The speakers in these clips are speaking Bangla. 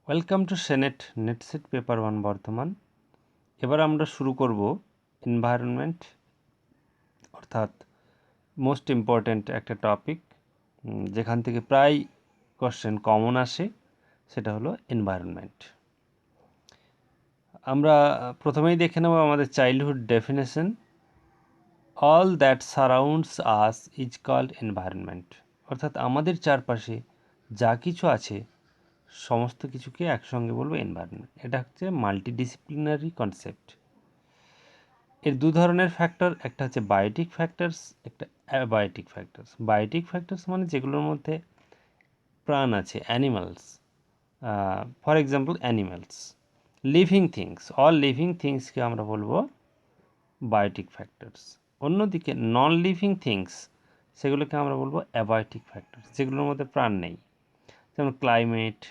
Welcome to senate NET SET paper 1 Bardhaman. এবার আমরা শুরু করব এনভায়রনমেন্ট, অর্থাৎ মোস্ট ইম্পর্ট্যান্ট একটা টপিক যেখান থেকে প্রায় কোশ্চেন কমন আসে, সেটা হলো এনভায়রনমেন্ট। আমরা প্রথমেই দেখে নেব আমাদের childhood definition. All that surrounds us is called environment, অর্থাৎ আমাদের চারপাশে যা কিছু আছে সমস্ত কিছুকে একসঙ্গে বলবো এনভায়রনমেন্ট। এটা হচ্ছে মাল্টিডিসিপ্লিনারি কনসেপ্ট। এর দু ধরনের ফ্যাক্টর, একটা হচ্ছে বায়োটিক ফ্যাক্টরস, একটা অ্যাবায়োটিক ফ্যাক্টরস। বায়োটিক ফ্যাক্টরস মানে যেগুলোর মধ্যে প্রাণ আছে, animals, for example animals. Living things, all living থিংসকে আমরা বলবো বায়োটিক ফ্যাক্টরস। অন্যদিকে নন লিভিং থিংস, সেগুলোকে আমরা বলবো অ্যাবায়োটিক ফ্যাক্টরস, যেগুলোর মধ্যে প্রাণ নেই, যেমন climate,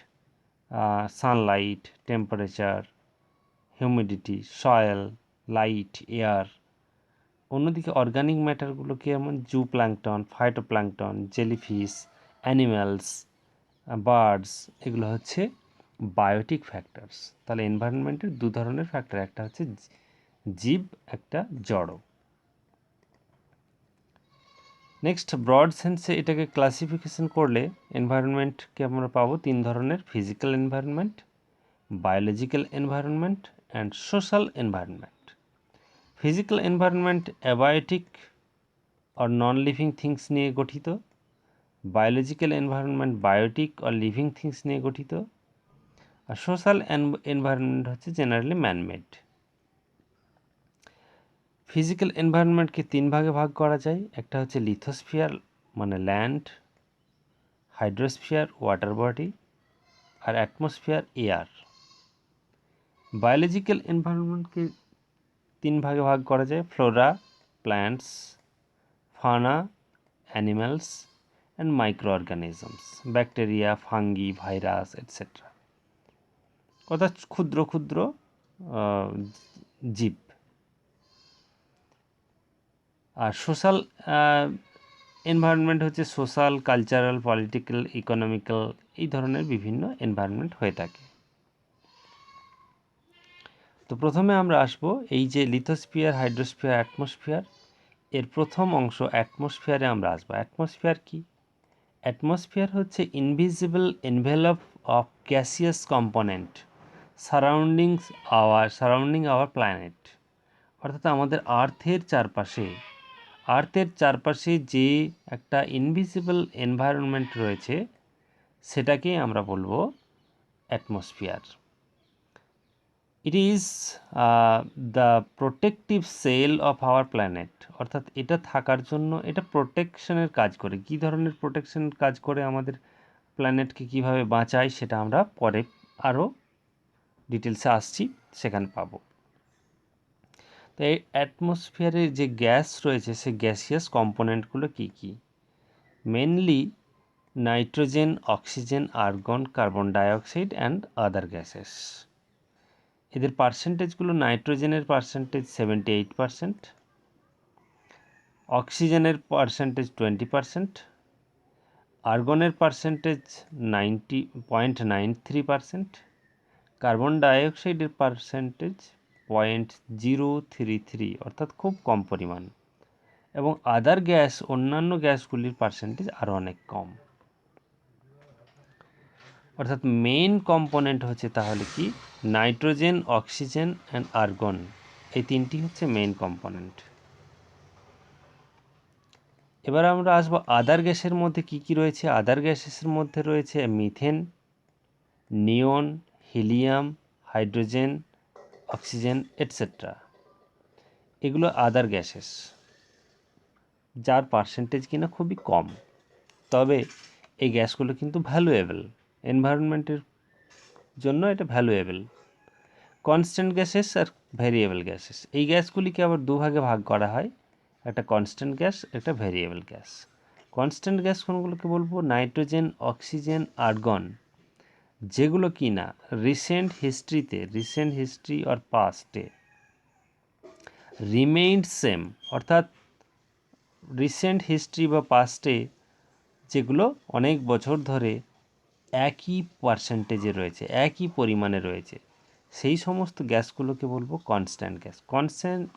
sunlight, temperature, humidity, soil, light, air. অন্যদিকে অর্গানিক ম্যাটারগুলোকে যেমন zooplankton, phytoplankton, jellyfish, animals, birds, এগুলো হচ্ছে বায়োটিক ফ্যাক্টরস। তাহলে এনভায়রনমেন্টের দু ধরনের ফ্যাক্টর, একটা হচ্ছে জীব, একটা জড়। নেক্সট, ব্রড সেন্সে এটাকে ক্লাসিফিকেশন করলে এনভায়রনমেন্টকে আমরা পাবো তিন ধরনের: physical environment, biological environment and social environment. Physical environment abiotic और নন লিভিং থিংস নিয়ে গঠিত। বায়োলজিক্যাল এনভায়রনমেন্ট বায়োটিক আর লিভিং থিংস নিয়ে গঠিত। আর সোশ্যাল এনভায়রনমেন্ট হচ্ছে জেনারেলি ম্যানমেড। ফিজিক্যাল এনভায়রনমেন্টকে তিন ভাগে ভাগ করা যায়। একটা হচ্ছে লিথোস্ফিয়ার মানে ল্যান্ড, হাইড্রোস্ফিয়ার ওয়াটার বডি, আর অ্যাটমসফিয়ার এয়ার। বায়োলজিক্যাল এনভায়রনমেন্টকে তিন ভাগে ভাগ করা যায়: Flora plants, Fanaa animals and microorganisms, bacteria, fungi, virus etcetera, অর্থাৎ ক্ষুদ্র ক্ষুদ্র জীব। আর সোশ্যাল এনভায়রনমেন্ট হচ্ছে সোশ্যাল, কালচারাল, পলিটিক্যাল, ইকোনমিক্যাল, এই ধরনের বিভিন্ন এনভায়রনমেন্ট হয়ে থাকে। তো প্রথমে আমরা আসবো এই যে লিথোস্ফিয়ার, হাইড্রোস্ফিয়ার, অ্যাটমসফিয়ার, এর প্রথম অংশ অ্যাটমসফিয়ারে আমরা আসবো। অ্যাটমসফিয়ার কি? অ্যাটমসফিয়ার হচ্ছে invisible envelope of gaseous component surrounding hour planet, অর্থাৎ আমাদের আর্থের চারপাশে যে একটা ইনভিজিবল এনভায়রনমেন্ট রয়েছে, সেটাকে আমরা বলবো atmosphere. It is the protective shell of our planet, অর্থাৎ এটা থাকার জন্য এটা প্রোটেকশনের কাজ করে। কী ধরনের প্রোটেকশনের কাজ করে, আমাদের প্ল্যানেটকে কীভাবে বাঁচায়, সেটা আমরা পরে আরও ডিটেলসে আসছি, সেখানে পাবো। তো এই অ্যাটমসফিয়ারে যে গ্যাস রয়েছে, সেই গ্যাসিয়াস কম্পোনেন্টগুলো কী কী? Mainly nitrogen, oxygen, argon, carbon dioxide and other gases. এদের পার্সেন্টেজগুলো: নাইট্রোজেনের পার্সেন্টেজ 78%, অক্সিজেনের পার্সেন্টেজ 20%, আর্গনের পার্সেন্টেজ 90.93%, কার্বন ডাইঅক্সাইডের পার্সেন্টেজ 0.033, অর্থাৎ খুব কম পরিমাণ, এবং আদার গ্যাস, অন্যান্য গ্যাসগুলির পার্সেন্টেজ আরও অনেক কম। অর্থাৎ মেইন কম্পোনেন্ট হচ্ছে তাহলে কি? নাইট্রোজেন, অক্সিজেন অ্যান্ড আর্গন, এই তিনটি হচ্ছে মেইন কম্পোনেন্ট। এবার আমরা আসবো আদার গ্যাসের মধ্যে কি কি রয়েছে। আদার গ্যাসের মধ্যে রয়েছে মিথেন, নিয়ন, হিলিয়াম, হাইড্রোজেন, অক্সিজেন এটসেট্রা। এগুলো আদার গ্যাসেস, যার পার্সেন্টেজ কিনা খুবই কম। তবে এই গ্যাসগুলো কিন্তু ভ্যালুয়েবল, এনভায়রনমেন্টের জন্য এটা ভ্যালুয়েবল। কনস্ট্যান্ট গ্যাসেস আর ভ্যারিয়েবল গ্যাসেস, এই গ্যাসগুলিকে আবার দুভাগে ভাগ করা হয়, একটা কনস্ট্যান্ট গ্যাস, একটা ভ্যারিয়েবল গ্যাস। কনস্ট্যান্ট গ্যাস কোনগুলোকে বলবো? নাইট্রোজেন, অক্সিজেন, আর্গন, যেগুলো কি না রিসেন্ট হিস্ট্রি অর পাস্টে রিমেইন্ড সেম, অর্থাৎ রিসেন্ট হিস্ট্রি বা পাস্টে যেগুলো অনেক বছর ধরে একই পার্সেন্টেজে রয়েছে, একই পরিমাণে রয়েছে, সেই সমস্ত গ্যাসগুলোকে বলবো কনস্ট্যান্ট গ্যাস।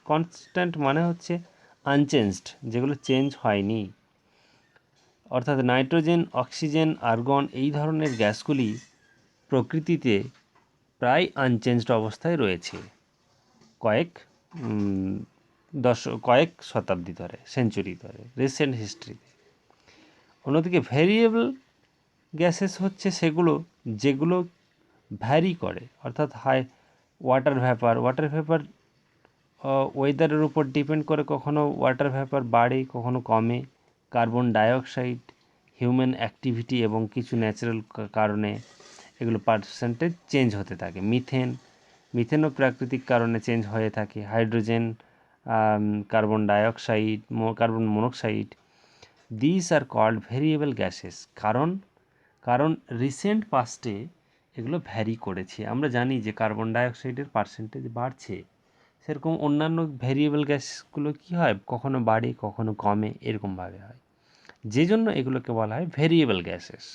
কনস্ট্যান্ট মানে হচ্ছে আনচেঞ্জড, যেগুলো চেঞ্জ হয়নি। অর্থাৎ নাইট্রোজেন, অক্সিজেন, আর্গন এই ধরনের গ্যাসগুলি প্রকৃতিতে প্রায় আনচেঞ্জড অবস্থায় রয়েছে কয়েক শতাব্দী ধরে, সেঞ্চুরি ধরে, রিসেন্ট হিস্ট্রিতে। অন্যদিকে ভ্যারিয়েবল গ্যাসেস হচ্ছে সেগুলো যেগুলো ভ্যারি করে, অর্থাৎ ওয়াটার ভ্যাপার ওয়েদারের উপর ডিপেন্ড করে, কখনো ওয়াটার ভ্যাপার বাড়ে, কখনো কমে। কার্বন ডাইঅক্সাইড হিউম্যান অ্যাক্টিভিটি এবং কিছু ন্যাচারাল কারণে এগুলো পার্সেন্টেজ চেঞ্জ হতে থাকে। মিথেনও প্রাকৃতিক কারণে চেঞ্জ হয়ে থাকে। Hydrogen, carbon dioxide, carbon monoxide, this are called variable gases. কারণ রিসেন্ট পাস্টে এগুলো ভ্যারি করেছে। আমরা জানি যে কার্বন ডাইঅক্সাইডের পার্সেন্টেজ বাড়ছে, সেরকম অন্যান্য ভেরিয়েবল গ্যাসগুলো কী হয়, কখনো বাড়ে কখনো কমে, এরকমভাবে হয়, যে জন্য এগুলোকে বলা হয় ভেরিয়েবল গ্যাসেস।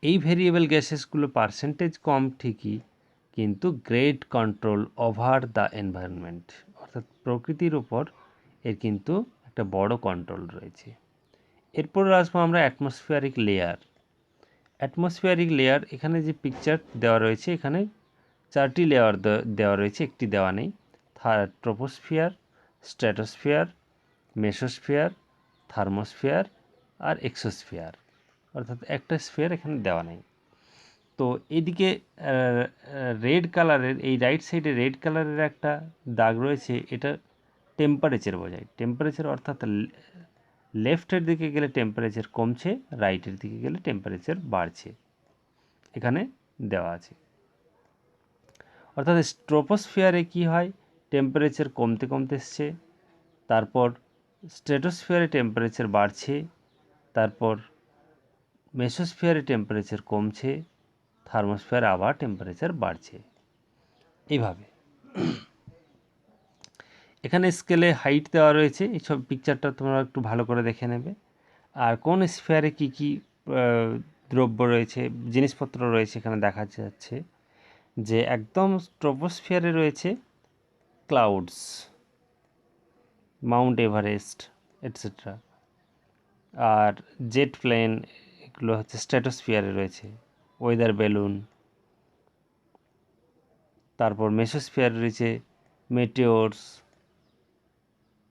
এই ভেরিয়েবল গ্যাসেসগুলো পার্সেন্টেজ কম ঠিকই, কিন্তু great control over the environment, অর্থাৎ প্রকৃতির উপর এর কিন্তু একটা বড় কন্ট্রোল রয়েছে। এরপর আসবো আমরা অ্যাটমসফিয়ারিক লেয়ার। অ্যাটমসফিয়ারিক লেয়ার, এখানে যে পিকচার দেওয়া রয়েছে, এখানে 4টি লেয়ার দেওয়া রয়েছে, একটি দেওয়া নেই। ট্রপোস্ফিয়ার, স্ট্র্যাটোস্ফিয়ার, মেসোস্ফিয়ার, থার্মোস্ফিয়ার আর এক্সোস্ফিয়ার, অর্থাৎ একটা স্ফিয়ার এখানে দেওয়া নেই। তো এদিকে রেড কালারের, এই রাইট সাইডে রেড কালারের একটা দাগ রয়েছে, এটা টেম্পারেচার বোঝায়। টেম্পারেচার অর্থাৎ লেফটের দিকে গেলে টেম্পারেচার কমছে, রাইটের দিকে গেলে টেম্পারেচার বাড়ছে, এখানে দেওয়া আছে। অর্থাৎ ট্রপোস্ফিয়ারে কি হয়, টেম্পারেচার কমতে কমতে এসছে, তারপর স্ট্র্যাটোস্ফিয়ারে টেম্পারেচার বাড়ছে, তারপর মেসোস্ফিয়ারে টেম্পারেচার কমছে, থার্মোস্ফিয়ারে আবার টেম্পারেচার বাড়ছে, এইভাবে। এখানে স্কেলে হাইট দেওয়া রয়েছে, এইসব পিকচারটা তোমরা একটু ভালো করে দেখে নেবে। আর কোন স্ফিয়ারে কী কী দ্রব্য রয়েছে, জিনিসপত্র রয়েছে, এখানে দেখা যাচ্ছে যে একদম ট্রপোস্ফিয়ারে রয়েছে ক্লাউডস, মাউন্ট এভারেস্ট এটসেট্রা। আর জেট প্লেন, এগুলো হচ্ছে স্ট্র্যাটোস্ফিয়ারে রয়েছে, ওয়েদার বেলুন। তারপর মেসোস্ফিয়ারে রয়েছে মেটিওরস,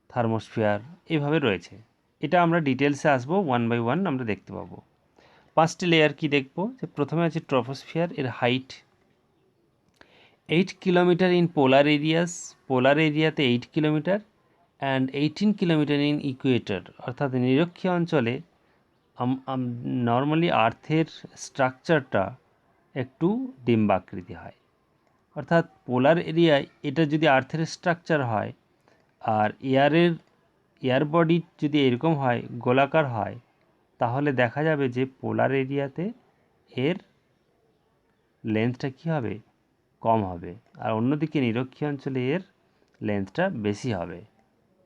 থার্মোস্ফিয়ার, এইভাবে রয়েছে। এটা আমরা ডিটেলসে আসবো, ওয়ান বাই ওয়ান আমরা দেখতে পাবো। 5টি লেয়ার কি দেখবো, যে প্রথমে আছে ট্রপোস্ফিয়ার, এর height 8 kilometre in polar areas, polar এরিয়াতে 8 kilometre, and 18 kilometre in equator, অর্থাৎ নিরক্ষীয় অঞ্চলে নর্মালি আর্থের স্ট্রাকচারটা একটু ডিম্বাকৃতি হয়। অর্থাৎ পোলার এরিয়ায় এটা যদি আর্থের স্ট্রাকচার হয়, আর এয়ার বডি যদি এরকম হয়, গোলাকার হয়, তাহলে দেখা যাবে যে পোলার এরিয়াতে এর লেন্থটা কী হবে, কম হবে, আর অন্যদিকে নিরক্ষীয় অঞ্চলে এর লেন্থটা বেশি হবে।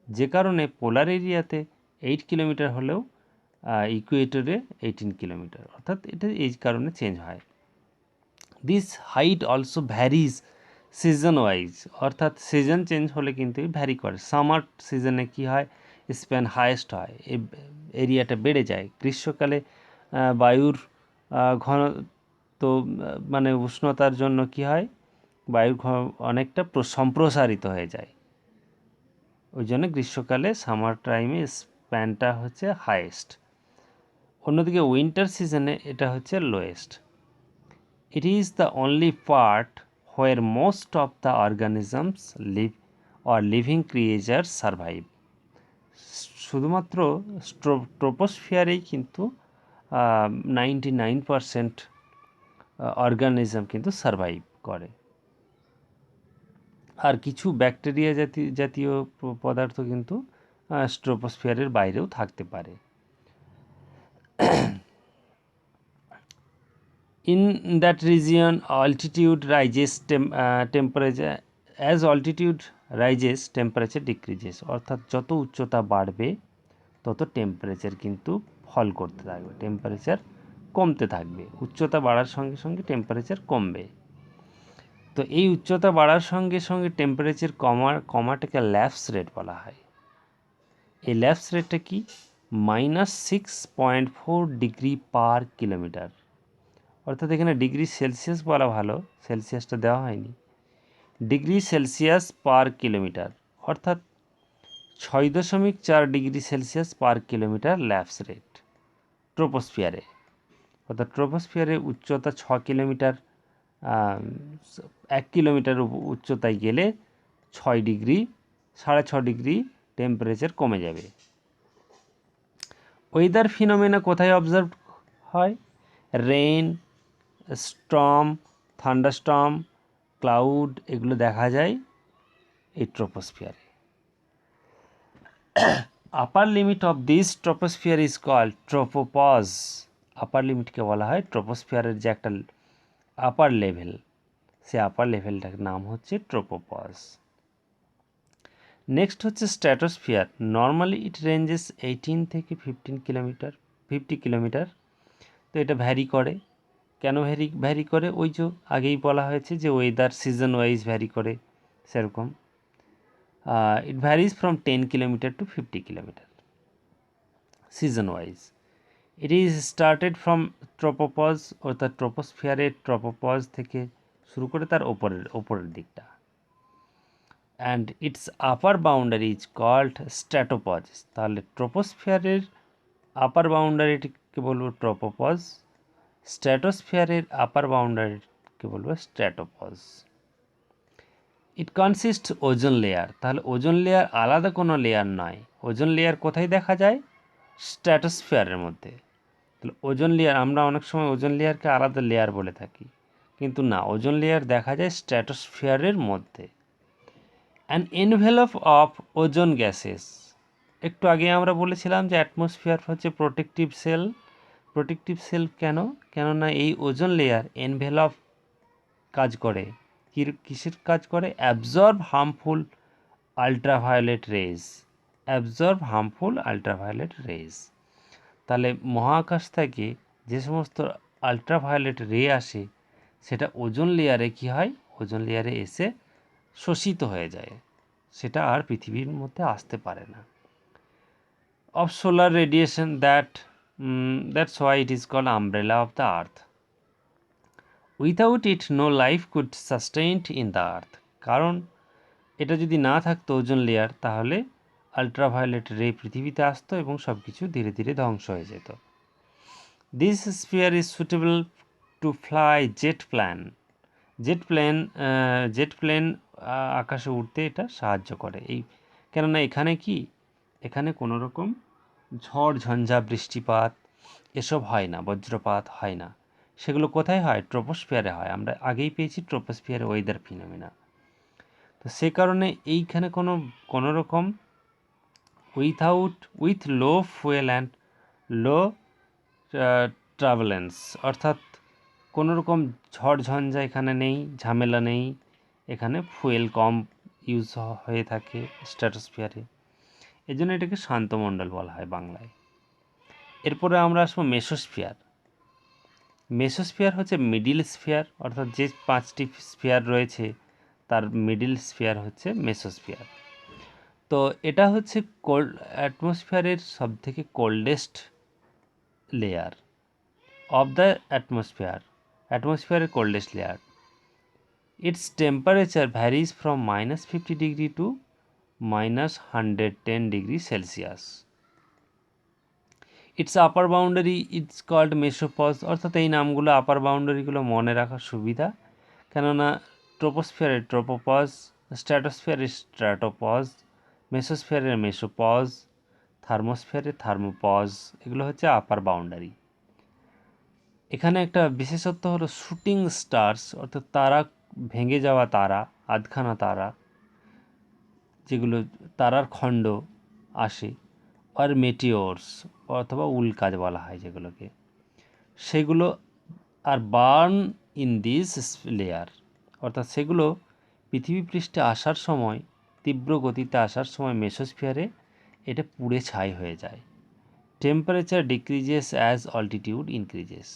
যে কারণে পোলার এরিয়াতে 8 কিলোমিটার হলেও ইকুয়েটরে 18 কিলোমিটার, অর্থাৎ এটা এই কারণে চেঞ্জ হয়। This height also varies season wise, অর্থাৎ সিজন চেঞ্জ হলে কিন্তু ভ্যারি করে। সামার সিজনে কী হয়, স্প্যান হায়েস্ট হয়, এই এরিয়াটা বেড়ে যায়। গ্রীষ্মকালে বায়ুর ঘন তো মানে উষ্ণতার জন্য কি হয়, বায়ুর অনেকটা সম্প্রসারিত হয়ে যায়, ওই জন্য গ্রীষ্মকালে সামার টাইমে স্প্যানটা হচ্ছে হায়েস্ট। অন্যদিকে উইন্টার সিজনে এটা হচ্ছে lowest. It is the only part where most of the organisms live or living creature survive. শুধুমাত্র ট্রপোস্ফিয়ারেই কিন্তু 99% অর্গানিজম কিন্তু সারভাইভ করে, আর কিছু ব্যাকটেরিয়া জাতীয় পদার্থ কিন্তু ট্রপোস্ফিয়ারের বাইরেও থাকতে পারে। In that region, altitude rises, temperature as altitude rises, temperature decreases, অর্থাৎ যত উচ্চতা বাড়বে তত টেম্পারেচার কিন্তু ফল করতে থাকবে, টেম্পারেচার কমতে থাকবে, উচ্চতা বাড়ার সঙ্গে সঙ্গে টেম্পারেচার কমবে। তো এই উচ্চতা বাড়ার সঙ্গে সঙ্গে টেম্পারেচার কমাটাকে ল্যাপস রেট বলা হয়। এই ল্যাপস রেটটা কি? -6.4 ডিগ্রি পার কিলোমিটার। অর্থাৎ এখানে ডিগ্রি সেলসিয়াস বলা ভালো, সেলসিয়াসটা দেওয়া হয়নি। ডিগ্রি সেলসিয়াস পার কিলোমিটার অর্থাৎ 6.4 degree Celsius per kilometre lapse rate ট্রোপোস্ফিয়ারে। অর্থাৎ ট্রোপোস্ফিয়ারে উচ্চতা 6 কিলোমিটার, 1 কিলোমিটার উচ্চতায় গেলে 6 ডিগ্রি 6.5 ডিগ্রি টেম্পারেচার কমে যাবে। ওয়েদার ফিনোমেনা কোথায় অবজার্ভ হয়? রেইন, স্টর্ম, থান্ডারস্টর্ম, ক্লাউড, এগুলো দেখা যায় এই ট্রোপোস্ফিয়ারে। Upper limit of this troposphere is called tropopause. Upper লিমিটকে বলা হয় ট্রোপোস্ফিয়ারের যে একটা আপার লেভেল, সে আপার লেভেলটার নাম হচ্ছে ট্রোপোপজ। নেক্সট হচ্ছে স্ট্র্যাটোস্ফিয়ার। নর্মালি ইট রেঞ্জেস 18 থেকে 50 কিলোমিটার। তো এটা ভ্যারি করে। কেন ভ্যারি করে? ওই যে আগেই বলা হয়েছে যে ওয়েদার সিজন ওয়াইজ ভ্যারি করে, সেরকম। It varies from 10 kilometre to 50 kilometre season wise. It is started from tropopause, অর্থাৎ ট্রোপোস্ফিয়ারের ট্রোপোপজ থেকে শুরু করে তার ওপরের দিকটা। And its upper boundary is called stratopause. তাহলে ট্রোপোস্ফিয়ারের আপার বাউন্ডারিটিকে বলবো ট্রোপোপজ, স্ট্র্যাটোস্ফিয়ারের আপার বাউন্ডারিকে বলবো স্ট্র্যাটোপজ। ইট কনসিস্ট ওজোন লেয়ার। তাহলে ওজোন লেয়ার আলাদা কোনো লেয়ার নয়। ওজোন লেয়ার কোথায় দেখা যায়? স্ট্র্যাটোস্ফিয়ারের মধ্যে। তাহলে ওজোন লেয়ার, আমরা অনেক সময় ওজোন লেয়ারকে আলাদা লেয়ার বলে থাকি, কিন্তু না, ওজোন লেয়ার দেখা যায় স্ট্র্যাটোস্ফিয়ারের মধ্যে। An envelope of ozone gases. একটু আগে আমরা বলেছিলাম যে অ্যাটমসফিয়ার হচ্ছে প্রোটেক্টিভ সেল। প্রোটেক্টিভ সেল কেন? কেননা এই ওজোন লেয়ার এনভেলপ কাজ করে। কিসের কাজ করে? Absorb harmful ultraviolet rays. Absorb harmful ultraviolet rays. তাহলে মহাকাশ থেকে যে সমস্ত আল্ট্রাভায়োলেট রে আসে, সেটা ওজোন লেয়ারে কী হয়? ওজোন লেয়ারে এসে শোষিত হয়ে যায়, সেটা আর পৃথিবীর মধ্যে আসতে পারে না। Of solar radiation, that's why it is called umbrella of the earth. Without it no life could sustained in the earth. কারণ এটা যদি না থাকতো ওজোন লেয়ার, তাহলে আল্ট্রাভায়োলেট রে পৃথিবীতে আসতো এবং সব কিছু ধীরে ধীরে ধ্বংস হয়ে যেত। This sphere is suitable to fly jet plane. Jet plane আকাশে উঠতে এটা সাহায্য করে। কেননা এখানে কোনো রকম ঝড় ঝঞ্ঝা বৃষ্টিপাত এসব হয় না, বজ্রপাত হয় না। সেগুলো কোথায় হয়? ট্রোপোস্ফিয়ারে হয়। আমরা আগেই পেয়েছি ট্রোপোস্ফিয়ারে ওয়েদার ফিনোমেনা। তো সে কারণে এইখানে কোনো রকম with low fuel and low turbulence, অর্থাৎ কোনো রকম ঝড় ঝঞ্ঝা এখানে নেই, ঝামেলা নেই। এখানে ফুয়েল কম ইউজ হয়ে থাকে স্ট্র্যাটোস্ফিয়ারে, এই জন্য এটাকে শান্তমণ্ডল বলা হয় বাংলায়। এরপরে আমরা আসবো মেসোস্ফিয়ার। মেসোস্ফিয়ার হচ্ছে মিডিল স্ফিয়ার, অর্থাৎ যে 5টি স্ফিয়ার রয়েছে তার মিডিল স্ফিয়ার হচ্ছে মেসোস্ফিয়ার। তো এটা হচ্ছে অ্যাটমসফিয়ারের সবথেকে কোল্ডেস্ট লেয়ার অফ দ্য অ্যাটমসফিয়ারের coldest layer. Its temperature varies from -50 degree to -110 degree Celsius. Its upper boundary its called mesopause. অর্থাৎ এই নামগুলো, আপার বাউন্ডারিগুলো মনে রাখার সুবিধা, কেননা ট্রোপোস্ফিয়ারের ট্রোপোপজ, স্ট্র্যাটোস্ফিয়ারের স্ট্র্যাটোপজ, মেসোস্ফিয়ারের মেসোপজ, থার্মোস্ফিয়ারের থার্মোপজ, এগুলো হচ্ছে আপার বাউন্ডারি। এখানে একটা বিশেষত্ব হলো শুটিং স্টার্স, অর্থাৎ তারা ভেঙে যাওয়া তারা, আধখানা তারা, যেগুলো তারার খণ্ড আসে, আর মেটিওরস অথবা উল্কাজ বলা হয় যেগুলোকে, সেগুলো আর বার্ন ইন দিস লেয়ার। অর্থাৎ সেগুলো পৃথিবী পৃষ্ঠে আসার সময়, তীব্র গতিতে আসার সময় মেসোস্ফিয়ারে এটা পুড়ে ছাই হয়ে যায়। Temperature decreases as altitude increases.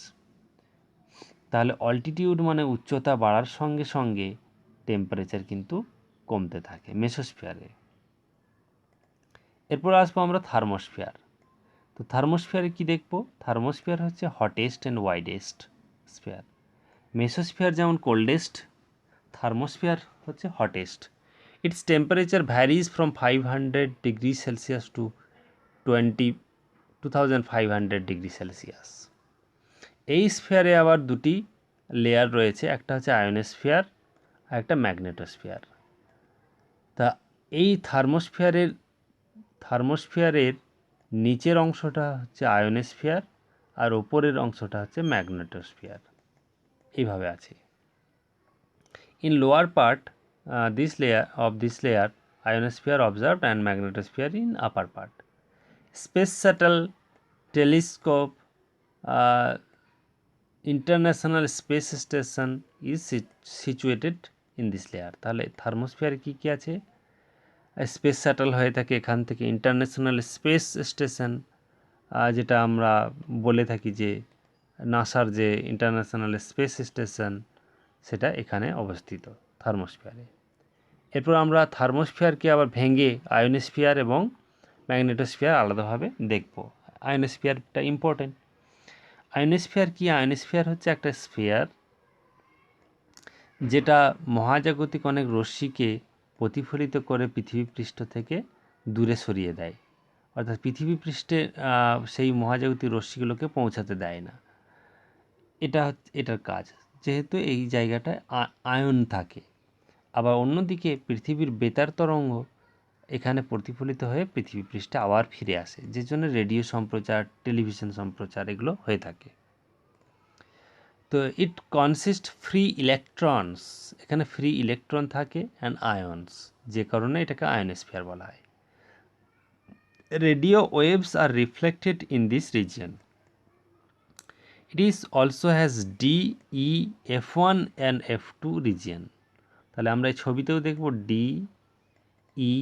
তাহলে অল্টিটিউড মানে উচ্চতা বাড়ার সঙ্গে সঙ্গে টেম্পারেচার কিন্তু কমতে থাকে মেসোস্ফিয়ারে। এরপর আসবো আমরা থার্মোস্ফিয়ার। তো থার্মোস্ফিয়ারে কি দেখব? থার্মোস্ফিয়ার হচ্ছে hottest and widest sphere. Mesosphere যেমন কোল্ডেস্ট, থার্মোস্ফিয়ার হচ্ছে hottest. Its temperature varies from 500 degree Celsius to 2500 degree Celsius. এই স্ফিয়ারে আবার দুটি লেয়ার রয়েছে, একটা হচ্ছে আয়োনোস্ফিয়ার আর একটা ম্যাগনেটোস্ফিয়ার। তা এই থার্মোস্ফিয়ারের নিচের অংশটা হচ্ছে আয়োনোস্ফিয়ার আর ওপরের অংশটা হচ্ছে ম্যাগনেটোস্ফিয়ার, এইভাবে আছে। In lower part this layer ionosphere observed and magnetosphere in upper part. Space shuttle, telescope, international space station is situated in this layer. তাহলে থার্মোস্ফিয়ারে কি কি আছে? স্পেস শাটল হয়ে থাকে এখান থেকে, ইন্টারন্যাশনাল স্পেস স্টেশন যেটা আমরা বলে থাকি যে নাসার যে ইন্টারন্যাশনাল স্পেস স্টেশন, সেটা এখানে অবস্থিত থার্মোস্ফিয়ারে। এরপর আমরা থার্মোস্ফিয়ারকে আবার ভেঙে আয়োনোস্ফিয়ার এবং ম্যাগনেটোস্ফিয়ার আলাদাভাবে দেখব। আয়োনোস্ফিয়ারটা ইম্পর্টেন্ট। আয়োনোস্ফিয়ার কি? আয়োনোস্ফিয়ার হচ্ছে একটা স্ফিয়ার যেটা মহাজাগতিক অনেক রশ্মিকে প্রতিফলিত করে পৃথিবী পৃষ্ঠ থেকে দূরে সরিয়ে দেয়, অর্থাৎ পৃথিবী পৃষ্ঠে সেই মহাজাগতিক রশ্মিগুলোকে পৌঁছাতে দেয় না। এটার কাজ, যেহেতু এই জায়গাটায় আয়ন থাকে। আবার অন্যদিকে পৃথিবীর বেতার তরঙ্গ এখানে প্রতিফলিত হয়ে পৃথিবী পৃষ্ঠে আবার ফিরে আসে, যে জন্য রেডিও সম্প্রচার, টেলিভিশন সম্প্রচার এগুলো হয়ে থাকে। তো ইট কনসিস্ট ফ্রি ইলেকট্রনস, এখানে ফ্রি ইলেকট্রন থাকে অ্যান্ড আয়নস, যে কারণে এটাকে আয়োনোস্ফিয়ার বলা হয়। Radio waves are reflected in this region. It is also has D, E, F1 and F2 region. তাহলে আমরা এই ছবিতেও দেখব D, E,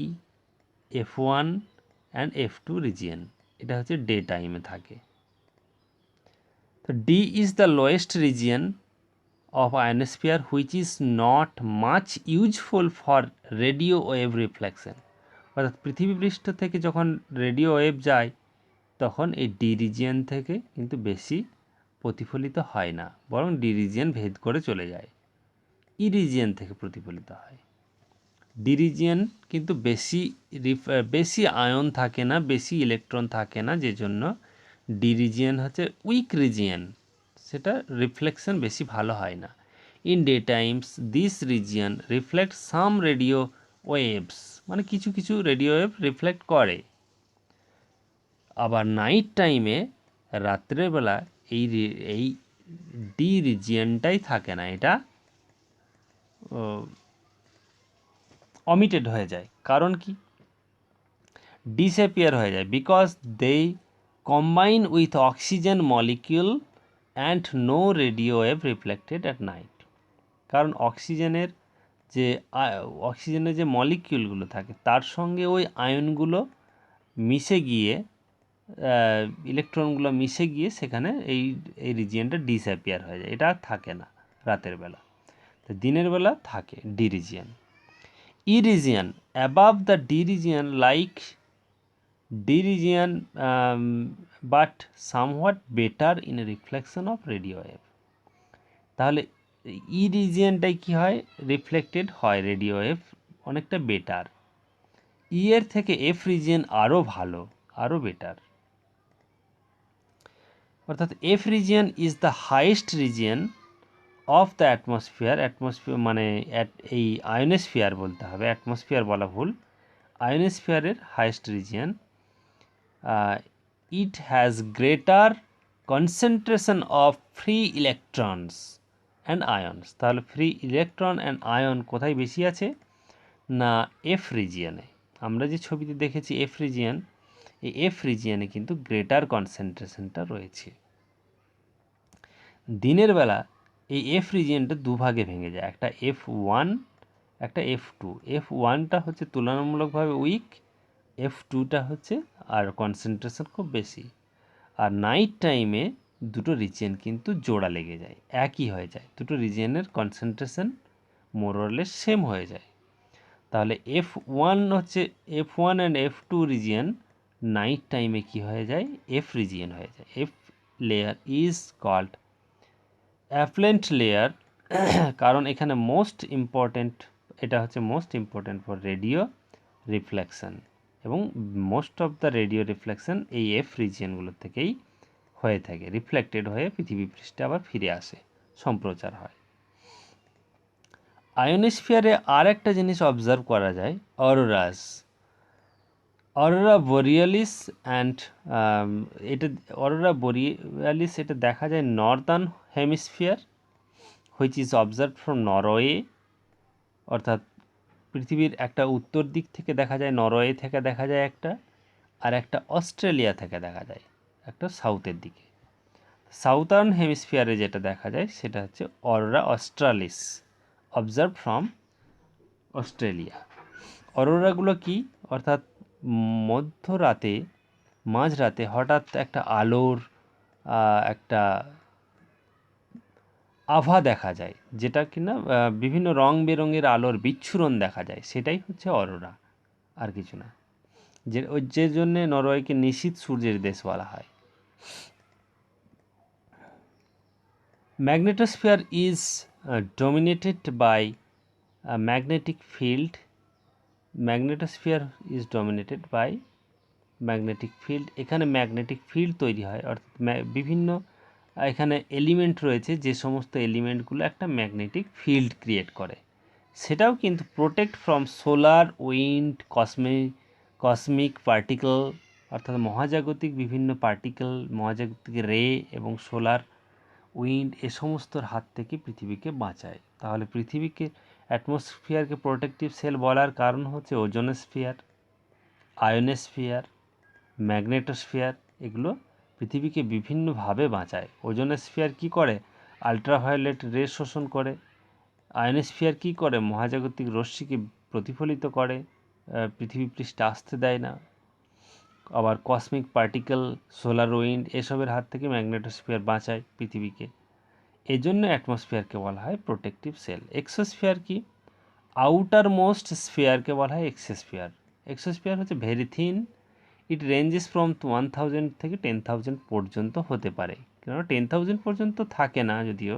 F1 and F2 region. এটা হচ্ছে ডে টাইমে থাকে। তো D is the lowest region of ionosphere which is not much useful for radio wave reflection. অর্থাৎ পৃথিবী পৃষ্ঠ থেকে যখন রেডিও ওয়েভ যায় তখন এই ডি রিজিয়ন থেকে কিন্তু বেশি প্রতিফলিত হয় না, বরং ডি রিজিয়ন ভেদ করে চলে যায়, ই রিজিয়ন থেকে প্রতিফলিত হয়। ডি রিজিয়ন কিন্তু বেশি আয়ন থাকে না, বেশি ইলেকট্রন থাকে না, যে জন্য ডি রিজিয়ন হচ্ছে উইক রিজিয়ন, সেটা রিফ্লেকশন বেশি ভালো হয় না। In day Times this region reflect some radio waves, মানে কিছু কিছু রেডিও ওয়েভ রিফ্লেক্ট করে। আবার নাইট টাইমে, রাত্রেবেলা এই ডি রিজিয়নটাই থাকে না, এটা অমিটেড হয়ে যায়। কারণ কি? ডিসঅ্যাপিয়ার হয়ে যায়, because they combine with oxygen molecule and no radio wave reflected at night. কারণ অক্সিজেনের যে মলিকিউলগুলো থাকে তার সঙ্গে ওই আয়নগুলো মিশে গিয়ে, ইলেকট্রনগুলো মিশে গিয়ে সেখানে এই রিজিয়নটা ডিসঅ্যাপিয়ার হয়ে যায়, এটা আর থাকে না রাতের বেলা। তো দিনের বেলা থাকে D region. E region above the D region, like D region, but somewhat better in reflection of radio wave. তাহলে ই রিজিয়নটাই কি হয়? রিফ্লেক্টেড হয় রেডিও ওয়েভ অনেকটা বেটার। ই এর থেকে এফ রিজিয়ন আরও ভালো, আরও বেটার। অর্থাৎ F region is the highest region of the atmosphere. মানে এই আয়োনোস্ফিয়ার বলতে হবে, অ্যাটমসফিয়ার বলা ভুল। আয়োনোস্ফিয়ারের highest region. It has greater concentration of free electrons and ions. তাহলে ফ্রি ইলেকট্রন অ্যান্ড আয়ন কোথায় বেশি আছে? না, এফ রিজিয়নে। আমরা যে ছবিতে দেখেছি এফ রিজিয়ন, এই এফ রিজিয়নে কিন্তু গ্রেটার কনসেন্ট্রেশনটা রয়েছে। দিনের বেলা এই এফ রিজিয়নটা দুভাগে ভেঙে যায়, একটা F1, একটা F2। F1টা হচ্ছে তুলনামূলকভাবে উইক, F2টা হচ্ছে আর কনসেন্ট্রেশন খুব বেশি। আর নাইট টাইমে দুটো রিজিয়ন কিন্তু জোড়া লেগে যায়, একই হয়ে যায়, দুটো রিজিয়নের কনসেন্ট্রেশন মোরলেস সেম হয়ে যায়। তাহলে F1 হচ্ছে F1 and F2 region night টাইমে কি হয়ে যায়, এফ রিজিয়ন হয়ে যায়। F layer is called Appleton layer, কারণ এখানে মোস্ট ইম্পর্ট্যান্ট, এটা হচ্ছে most important for radio reflection, এবং most of the radio reflection এই এফ রিজিয়নগুলো থেকেই হয়ে থাকে, রিফ্লেক্টেড হয়ে পৃথিবী পৃষ্ঠে আবার ফিরে আসে, সম্প্রচার হয়। আয়োনোস্ফিয়ারে আর একটা জিনিস অবজার্ভ করা যায়, অরোরাস, অরোরা বোরিয়ালিস অ্যান্ড এটা অরোরা বোরিয়ালিস এটা দেখা যায় Northern hemisphere which is observe from Norway, অর্থাৎ পৃথিবীর একটা উত্তর দিক থেকে দেখা যায়, নরওয়ে থেকে দেখা যায় একটা, আর একটা অস্ট্রেলিয়া থেকে দেখা যায় একটা সাউথের দিকে। সাউথার্ন হেমিস্ফিয়ারে যেটা দেখা যায় সেটা হচ্ছে Arora australis, observe from Australia. অরোরাগুলো কি, অর্থাৎ মধ্যরাতে, মাঝরাতে হঠাৎ একটা আলোর একটা আভা দেখা যায়, যেটা কিনা বিভিন্ন রং বেরঙের আলোর বিচ্ছুরণ দেখা যায়, সেটাই হচ্ছে অরোরা, আর কিছু না। যে জন্যে নরওয়েকে নিশীথ সূর্যের দেশ বলা হয়। Magnetosphere is dominated by magnetic field, magnetosphere is dominated by magnetic field. এখানে ম্যাগনেটিক ফিল্ড তৈরি হয়, অর্থাৎ বিভিন্ন এখানে এলিমেন্ট রয়েছে, যে সমস্ত এলিমেন্টগুলো একটা ম্যাগনেটিক ফিল্ড ক্রিয়েট করে, সেটাও কিন্তু protect from solar wind, cosmic particle, অর্থাৎ মহাজাগতিক বিভিন্ন পার্টিকেল, মহাজাগতিক রে এবং সোলার উইন্ড এ সমস্তর হাত থেকে পৃথিবীকে বাঁচায়। তাহলে পৃথিবীকে অ্যাটমসফিয়ারকে প্রোটেক্টিভ সেল বলার কারণ হচ্ছে ওজোনোস্ফিয়ার, আয়োনোস্ফিয়ার, ম্যাগনেটোস্ফিয়ার, এগুলো পৃথিবীকে বিভিন্নভাবে বাঁচায়। ওজোনোস্ফিয়ার কি করে, আলট্রাভায়োলেট রে শোষণ করে। আয়োনোস্ফিয়ার কি করে, মহাজাগতিক রশ্মিকে প্রতিফলিত করে, পৃথিবী পৃষ্ঠে আসতে দেয় না। আবার কসমিক পার্টিকেল, সোলার উইন্ড এসবের হাত থেকে ম্যাগনেটোস্ফিয়ার বাঁচায় পৃথিবীকে। এই জন্য অ্যাটমসফিয়ারকে বলা হয় প্রোটেক্টিভ সেল। এক্সোস্ফিয়ার কি, আউটার মোস্ট স্ফিয়ারকে বলা হয় এক্সোস্ফিয়ার। এক্সোস্ফিয়ার হচ্ছে very thin, it ranges from 1000 থেকে 10,000 পর্যন্ত হতে পারে, কেননা 10,000 পর্যন্ত থাকে না যদিও,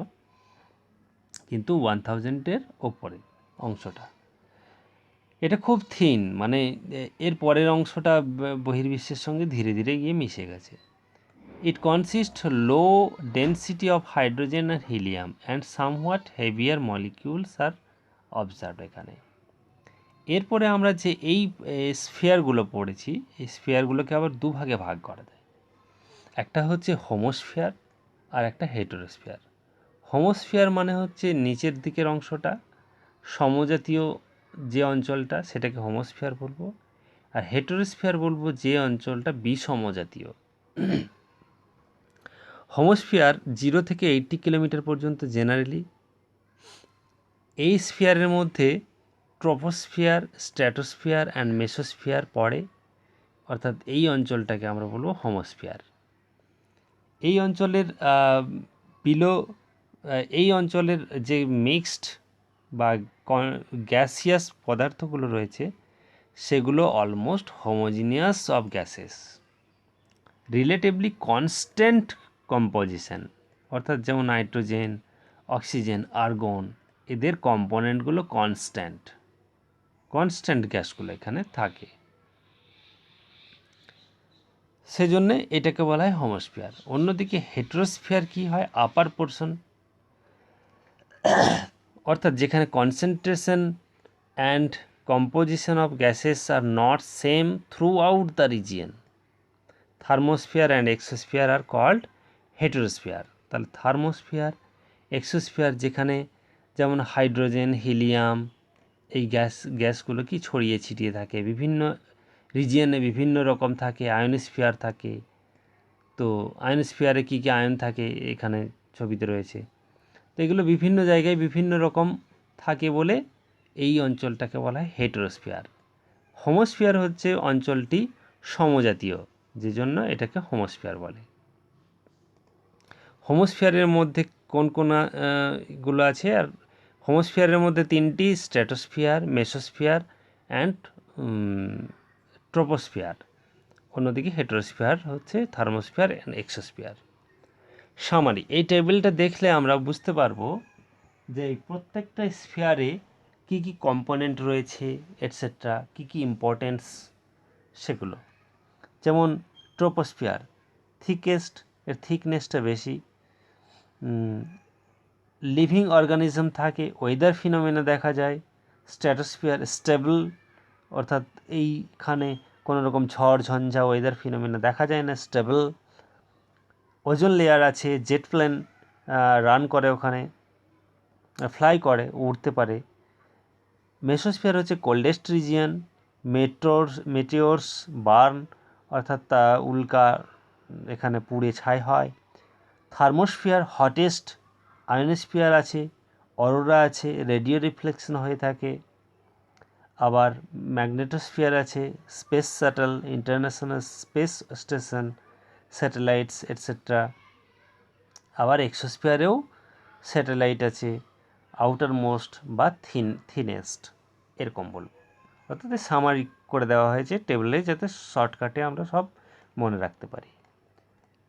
কিন্তু 1000-এর ওপরে অংশটা। এটা খুব থিন, মানে এর পরের অংশটা বহির্বিশ্বের সঙ্গে ধীরে ধীরে গিয়ে মিশে গেছে। It consist low density of hydrogen আর helium and somewhat heavier molecules are observe এখানে। এরপরে আমরা যে এই স্ফিয়ারগুলো পড়েছি, এই স্ফিয়ারগুলোকে আবার দুভাগে ভাগ করা যায়। একটা হচ্ছে হোমোস্ফিয়ার আর একটা হেটেরোস্ফিয়ার। হোমোস্ফিয়ার মানে হচ্ছে নিচের দিকের অংশটা, সমজাতীয় যে অঞ্চলটা, সেটাকে হোমোস্ফিয়ার বলবো। আর হেটেরোস্ফিয়ার বলবো যে অঞ্চলটা বিষমজাতীয়। হোমোস্ফিয়ার 0 থেকে 80 কিলোমিটার পর্যন্ত জেনারেলি। এই স্ফিয়ারের মধ্যে ট্রপোস্ফিয়ার, স্ট্র্যাটোস্ফিয়ার অ্যান্ড মেসোস্ফিয়ার পড়ে, অর্থাৎ এই অঞ্চলটাকে আমরা বলবো হোমোস্ফিয়ার। এই অঞ্চলের এই অঞ্চলের যে মিক্সড বা গ্যাসিয়াস পদার্থগুলো রয়েছে, সেগুলো almost homogeneous of gases, relatively constant composition, অর্থাৎ যেমন নাইট্রোজেন, অক্সিজেন, আর্গন, এদের কম্পোনেন্টগুলো কনস্ট্যান্ট গ্যাসগুলো এখানে থাকে, সেজন্য এটাকে বলা হয় হোমোস্ফিয়ার। অন্যদিকে হেটেরোস্ফিয়ার কি হয়, আপার পোর্শন, অর্থাৎ যেখানে concentration and composition of gases are not same throughout the region. Thermosphere and exosphere are called heterosphere. তাহলে থার্মোস্ফিয়ার, এক্সোস্ফিয়ার যেখানে যেমন হাইড্রোজেন, হিলিয়াম, এই গ্যাসগুলো কি ছড়িয়ে ছিটিয়ে থাকে, বিভিন্ন রিজিয়নে বিভিন্ন রকম থাকে। আয়োনোস্ফিয়ার থাকে, তো আয়োনোস্ফিয়ারে কী কী আয়ন থাকে এখানে ছবিতে রয়েছে, তো এগুলো বিভিন্ন জায়গায় বিভিন্ন রকম থাকে বলে এই অঞ্চলটাকে বলা হয় হেটেরোস্ফিয়ার। হোমোস্ফিয়ার হচ্ছে অঞ্চলটি সমজাতীয়, যে জন্য এটাকে হোমোস্ফিয়ার বলে। হোমোস্ফিয়ারের মধ্যে কোন কোন গুলো আছে, আর হোমোস্ফিয়ারের মধ্যে তিনটি, স্ট্র্যাটোস্ফিয়ার, মেসোস্ফিয়ার অ্যান্ড ট্রোপোস্ফিয়ার। অন্যদিকে হেটেরোস্ফিয়ার হচ্ছে থার্মোস্ফিয়ার অ্যান্ড এক্সোস্ফিয়ার। সামারি, এই টেবিলটা দেখলে আমরা বুঝতে পারবো যে এই প্রত্যেকটা স্ফিয়ারে কী কী কম্পোনেন্ট রয়েছে এটসেট্রা, কী কী ইম্পর্টেন্স সেগুলো। যেমন ট্রোপোস্ফিয়ার থিকেস্ট, এর থিকনেসটা বেশি, লিভিং অর্গানিজম থাকে, ওয়েদার ফিনোমেনা দেখা যায়। স্ট্র্যাটোস্ফিয়ার স্টেবল, অর্থাৎ এইখানে কোনো রকম ঝড় ঝঞ্ঝা ওয়েদার ফিনোমেনা দেখা যায় না, স্টেবল। ওজোন লেয়ার আছে, জেট প্লেন রান করে ওখানে, ফ্লাই করে, উড়তে পারে। মেসোস্ফিয়ার হচ্ছে কোল্ডেস্ট রিজিয়ন, মেটিওরস বার্ন, অর্থাৎ উল্কা এখানে পুড়ে ছাই হয়। থার্মোস্ফিয়ার হটেস্ট, আয়নোস্ফিয়ার আছে, অরোরা আছে, রেডিও রিফ্লেকশন হয়ে থাকে। আবার ম্যাগনেটোস্ফিয়ার আছে, space shuttle, international space station, satellites etcetera. আবার এক্সোস্ফিয়ারেও স্যাটেলাইট আছে, আউটার মোস্ট বা থিনেস্ট, এরকম বলবো। অর্থাৎ সামারি করে দেওয়া হয়েছে টেবিলে, যাতে শর্টকাটে আমরা সব মনে রাখতে পারি।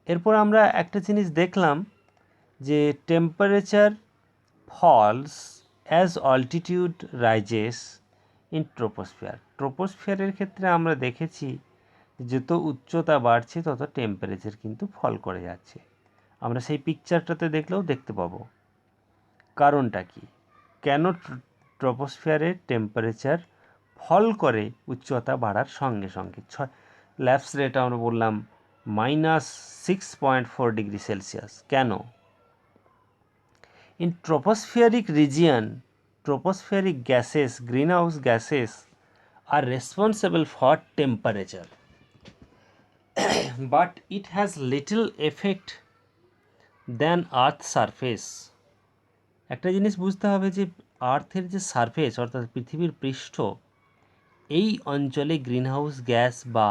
এরপর আমরা একটা জিনিস দেখলাম যে temperature falls as altitude rises in troposphere. ট্রোপোস্ফিয়ারের ক্ষেত্রে আমরা দেখেছি যত উচ্চতা বাড়ছে তত টেম্পারেচার কিন্তু ফল করে যাচ্ছে। আমরা সেই পিকচারটাতে দেখলেও দেখতে পাবো। কারণটা কি, কেন ট্রোপোস্ফিয়ারের টেম্পারেচার ফল করে উচ্চতা বাড়ার সঙ্গে সঙ্গে? ল্যাপস রেট আমরা বললাম -6.4 ডিগ্রি সেলসিয়াস। কেন? In tropospheric region, tropospheric gases, greenhouse gases are responsible for temperature, but it has little effect than Earth's surface. একটা জিনিস বুঝতে হবে যে আর্থের যে সারফেস, অর্থাৎ পৃথিবীর পৃষ্ঠ, এই অঞ্চলে গ্রিনহাউস গ্যাস বা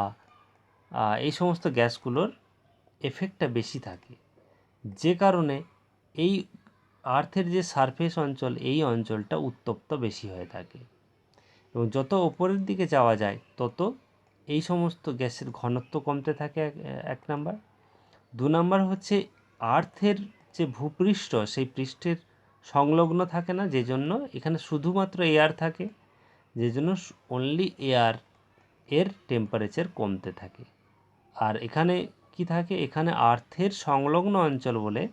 এই সমস্ত গ্যাসগুলোর এফেক্টটা বেশি থাকে, যে কারণে এই আর্থের যে সারফেস অঞ্চল, এই অঞ্চলটা উত্তপ্ত বেশি হয়ে থাকে। এবং যত ওপরের দিকে যাওয়া যায় তত এই সমস্ত গ্যাসের ঘনত্ব কমতে থাকে, এক নাম্বার। দু নাম্বার হচ্ছে আর্থের যে ভূপৃষ্ঠ, সেই পৃষ্ঠের সংলগ্ন থাকে না, যে জন্য এখানে শুধুমাত্র এয়ার থাকে, যে জন্য অনলি এয়ার এর টেম্পারেচার কমতে থাকে। আর এখানে কি থাকে, এখানে আর্থের সংলগ্ন অঞ্চল বলে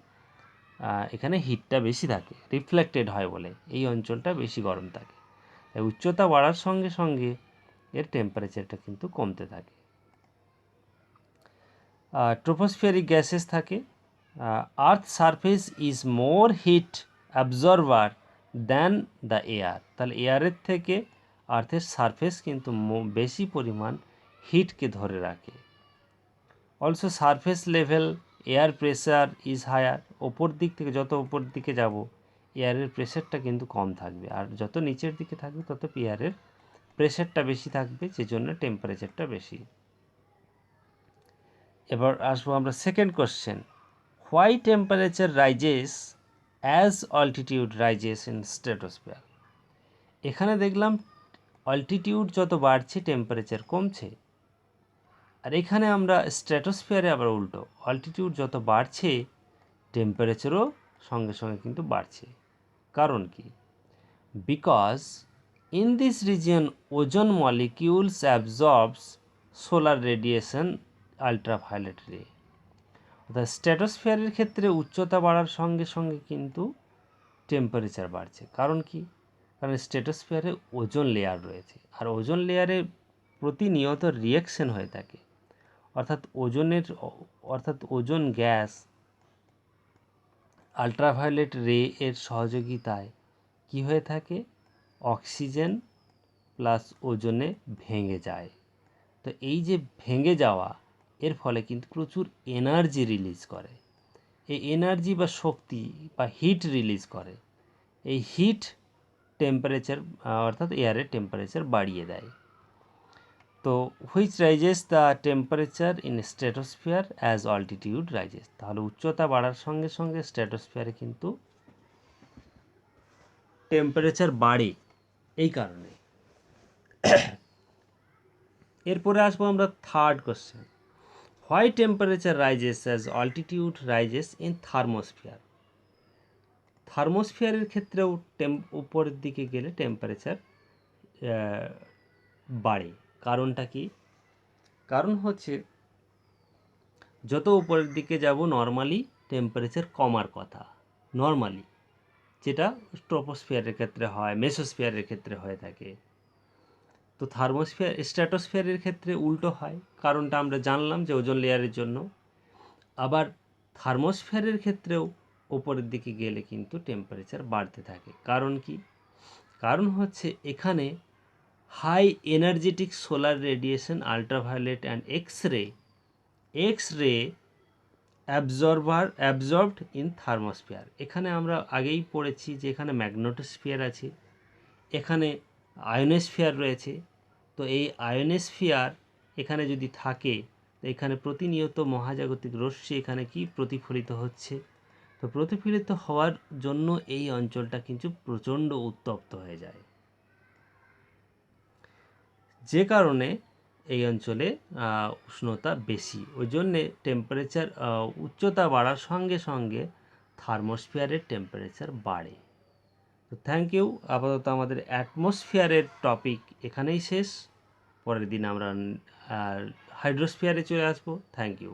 এখানে হিটটা বেশি থাকে, রিফ্লেক্টেড হয় বলে এই অঞ্চলটা বেশি গরম থাকে। তাই উচ্চতা বাড়ার সঙ্গে সঙ্গে এর টেম্পারেচারটা কিন্তু কমতে থাকে। ট্রোপোস্ফিয়ারিক গ্যাসেস থাকে। Earth surface is more heat absorber than the air. তাহলে এয়ারের থেকে আর্থের সারফেস কিন্তু বেশি পরিমাণ হিটকে ধরে রাখে। Also surface level air pressure is higher. ওপর দিক থেকে যত ওপর দিকে যাব এয়ারের প্রেসারটা কিন্তু কম থাকবে, আর যত নিচের দিকে থাকবে তত এয়ারের প্রেসারটা বেশি থাকবে, যে জন্য টেম্পারেচারটা বেশি। এবার আসবো আমরা second question, why temperature rises as altitude rises in stratosphere. এখানে দেখলাম অল্টিটিউড যত বাড়ছে টেম্পারেচার কমছে, আর এখানে আমরা স্ট্র্যাটোস্ফিয়ারে আবার উল্টো, অল্টিটিউড যত বাড়ছে টেম্পারেচারও সঙ্গে সঙ্গে কিন্তু বাড়ছে। কারণ কি? বিকজ ইন দিস রিজিয়ন ওজন মলিকিউলস অ্যাবজর্বস সোলার রেডিয়েশন আলট্রাভায়োলেট রে। অর্থাৎ স্ট্র্যাটোস্ফিয়ারের ক্ষেত্রে উচ্চতা বাড়ার সঙ্গে সঙ্গে কিন্তু টেম্পারেচার বাড়ছে। কারণ কি? কারণ স্ট্র্যাটোস্ফিয়ারে ওজন লেয়ার রয়েছে, আর ওজন লেয়ারে প্রতিনিয়ত রিঅ্যাকশন হয়ে থাকে। অর্থাৎ ওজন গ্যাস আলট্রাভায়োলেট রে এর সহযোগিতায় কি হয়ে থাকে, অক্সিজেন প্লাস ওজনে ভেঙে যায়। তো এই যে ভেঙে যাওয়া, এর ফলে কিন্তু প্রচুর এনার্জি রিলিজ করে। এই এনার্জি বা শক্তি বা হিট রিলিজ করে। এই হিট টেম্পারেচার অর্থাৎ এয়ারের টেম্পারেচার বাড়িয়ে দেয়। তো which rises the temperature in stratosphere as altitude rises, তাহলে উচ্চতা বাড়ার সঙ্গে সঙ্গে স্ট্র্যাটোস্ফিয়ারে কিন্তু টেম্পারেচার বাড়ে এই কারণে। এরপরে আসবো আমরা third question, why temperature rises as altitude rises in thermosphere. থার্মোস্ফিয়ারের ক্ষেত্রেও উপরের দিকে গেলে টেম্পারেচার বাড়ে, কারণটা কি? কারণ হচ্ছে যত উপরের দিকে যাব নর্মালি টেম্পারেচার কমার কথা, নর্মালি, যেটা ট্রপোস্ফিয়ারের ক্ষেত্রে হয়, মেসোস্ফিয়ারের ক্ষেত্রে হয়ে থাকে। তো স্ট্র্যাটোস্ফিয়ারের ক্ষেত্রে উল্টো হয়, কারণটা আমরা জানলাম যে ওজোন লেয়ারের জন্য। আবার থার্মোস্ফিয়ারের ক্ষেত্রেও উপরের দিকে গেলে কিন্তু টেম্পারেচার বাড়তে থাকে। কারণ কি? কারণ হচ্ছে এখানে high energetic solar radiation, ultraviolet and X ray absorbed in thermosphere. এখানে আমরা আগেই পড়েছি যে এখানে ম্যাগনেটোস্ফিয়ার আছে, এখানে আয়োনোস্ফিয়ার রয়েছে। তো এই আয়োনোস্ফিয়ার এখানে যদি থাকে, তো এখানে প্রতিনিয়ত মহাজাগতিক রশ্মি এখানে কি প্রতিফলিত হচ্ছে। তো প্রতিফলিত হওয়ার জন্য এই অঞ্চলটা কিন্তু প্রচণ্ড উত্তপ্ত হয়ে যায়, যে কারণে এই অঞ্চলে উষ্ণতা বেশি। ওই জন্যে টেম্পারেচার উচ্চতা বাড়ার সঙ্গে সঙ্গে থার্মোস্ফিয়ারের টেম্পারেচার বাড়ে। তো থ্যাংক ইউ। আপাতত আমাদের অ্যাটমসফিয়ারের টপিক এখানেই শেষ। পরের দিন আমরা হাইড্রোস্ফিয়ারে চলে আসবো। Thank you.